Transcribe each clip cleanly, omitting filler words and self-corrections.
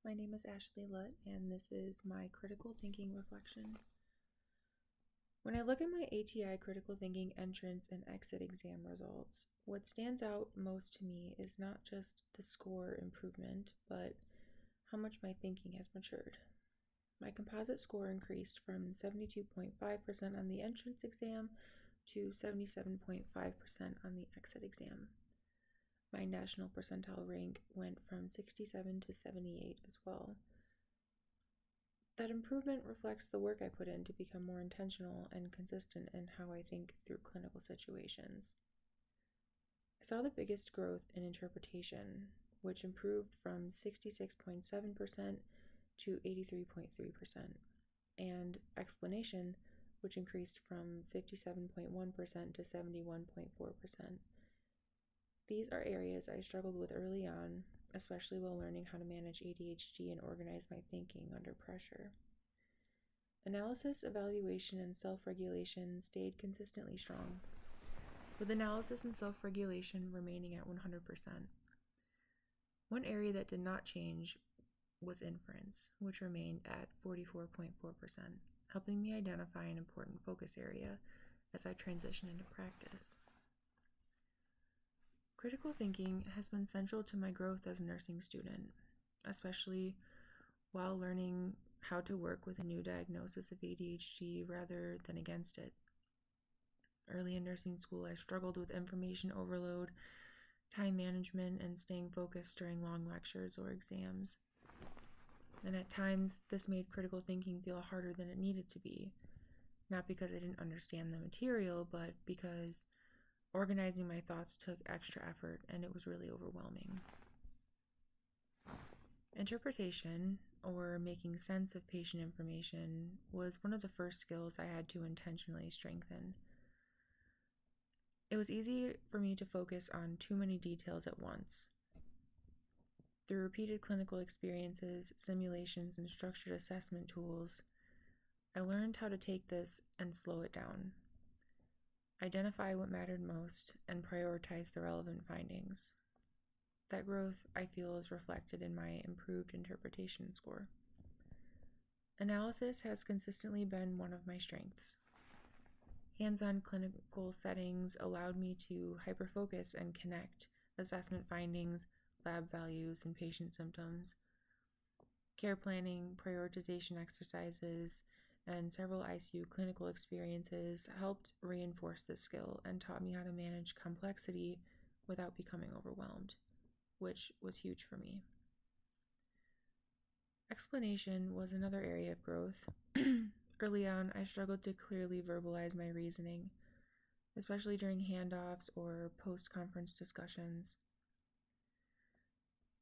My name is Ashley Lutt, and this is my critical thinking reflection. When I look at my ATI critical thinking entrance and exit exam results, what stands out most to me is not just the score improvement, but how much my thinking has matured. My composite score increased from 72.5% on the entrance exam to 77.5% on the exit exam. My national percentile rank went from 67 to 78 as well. That improvement reflects the work I put in to become more intentional and consistent in how I think through clinical situations. I saw the biggest growth in interpretation, which improved from 66.7% to 83.3%, and explanation, which increased from 57.1% to 71.4%. These are areas I struggled with early on, especially while learning how to manage ADHD and organize my thinking under pressure. Analysis, evaluation, and self-regulation stayed consistently strong, with analysis and self-regulation remaining at 100%. One area that did not change was inference, which remained at 44.4%, helping me identify an important focus area as I transition into practice. Critical thinking has been central to my growth as a nursing student, especially while learning how to work with a new diagnosis of ADHD rather than against it. Early in nursing school, I struggled with information overload, time management, and staying focused during long lectures or exams. And at times, this made critical thinking feel harder than it needed to be, not because I didn't understand the material, but because organizing my thoughts took extra effort and it was really overwhelming. Interpretation, or making sense of patient information, was one of the first skills I had to intentionally strengthen. It was easy for me to focus on too many details at once. Through repeated clinical experiences, simulations, and structured assessment tools, I learned how to take this and slow it down, identify what mattered most, and prioritize the relevant findings. That growth, I feel, is reflected in my improved interpretation score. Analysis has consistently been one of my strengths. Hands-on clinical settings allowed me to hyperfocus and connect assessment findings, lab values, and patient symptoms. Care planning, prioritization exercises, and several ICU clinical experiences helped reinforce this skill and taught me how to manage complexity without becoming overwhelmed, which was huge for me. Explanation was another area of growth. Early on, I struggled to clearly verbalize my reasoning, especially during handoffs or post-conference discussions.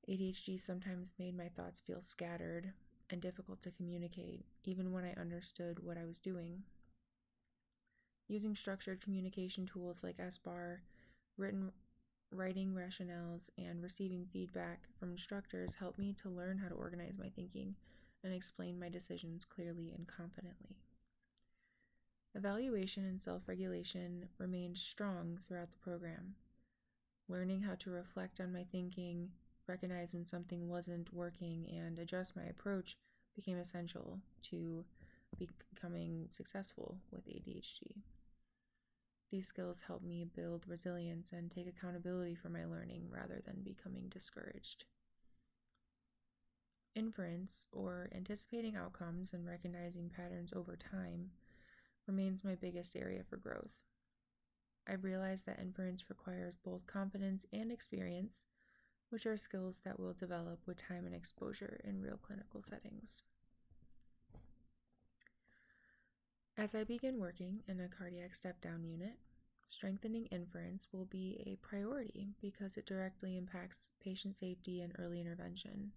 ADHD sometimes made my thoughts feel scattered and difficult to communicate, even when I understood what I was doing. Using structured communication tools like SBAR, writing rationales, and receiving feedback from instructors helped me to learn how to organize my thinking and explain my decisions clearly and confidently. Evaluation and self-regulation remained strong throughout the program. Learning how to reflect on my thinking, recognize when something wasn't working, and adjust my approach became essential to becoming successful with ADHD. These skills helped me build resilience and take accountability for my learning rather than becoming discouraged. Inference, or anticipating outcomes and recognizing patterns over time, remains my biggest area for growth. I've realized that inference requires both confidence and experience, which are skills that will develop with time and exposure in real clinical settings. As I begin working in a cardiac step-down unit, strengthening inference will be a priority because it directly impacts patient safety and early intervention.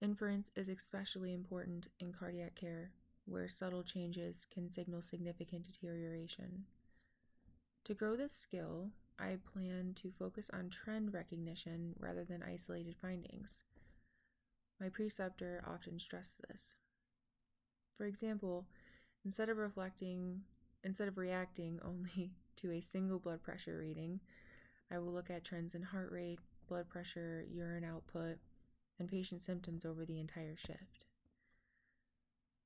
Inference is especially important in cardiac care, where subtle changes can signal significant deterioration. To grow this skill, I plan to focus on trend recognition rather than isolated findings. My preceptor often stressed this. For example, instead of reacting only to a single blood pressure reading, I will look at trends in heart rate, blood pressure, urine output, and patient symptoms over the entire shift.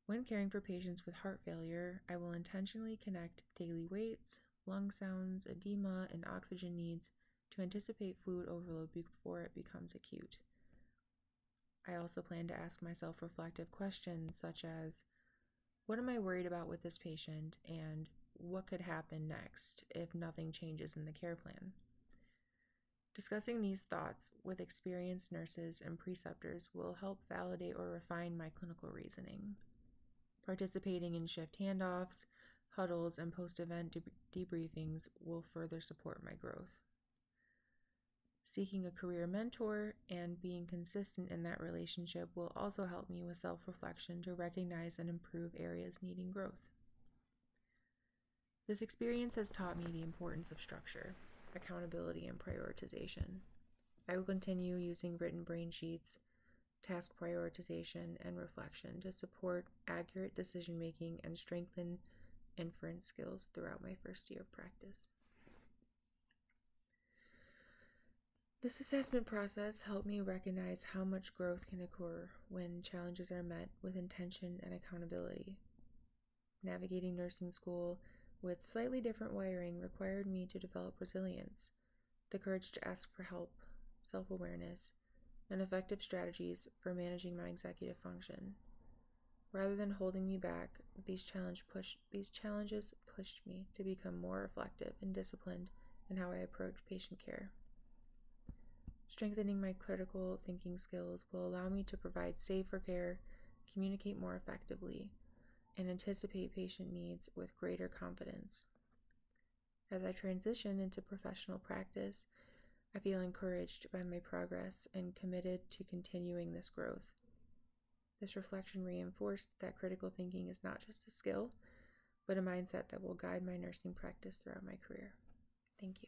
When caring for patients with heart failure, I will intentionally connect daily weights, lung sounds, edema, and oxygen needs to anticipate fluid overload before it becomes acute. I also plan to ask myself reflective questions such as, what am I worried about with this patient, and what could happen next if nothing changes in the care plan? Discussing these thoughts with experienced nurses and preceptors will help validate or refine my clinical reasoning. Participating in shift handoffs, huddles, and post-event debriefings will further support my growth. Seeking a career mentor and being consistent in that relationship will also help me with self-reflection to recognize and improve areas needing growth. This experience has taught me the importance of structure, accountability, and prioritization. I will continue using written brain sheets, task prioritization, and reflection to support accurate decision-making and strengthen inference skills throughout my first year of practice. This assessment process helped me recognize how much growth can occur when challenges are met with intention and accountability. Navigating nursing school with slightly different wiring required me to develop resilience, the courage to ask for help, self-awareness, and effective strategies for managing my executive function. Rather than holding me back, these challenges pushed me to become more reflective and disciplined in how I approach patient care. Strengthening my critical thinking skills will allow me to provide safer care, communicate more effectively, and anticipate patient needs with greater confidence. As I transition into professional practice, I feel encouraged by my progress and committed to continuing this growth. This reflection reinforced that critical thinking is not just a skill, but a mindset that will guide my nursing practice throughout my career. Thank you.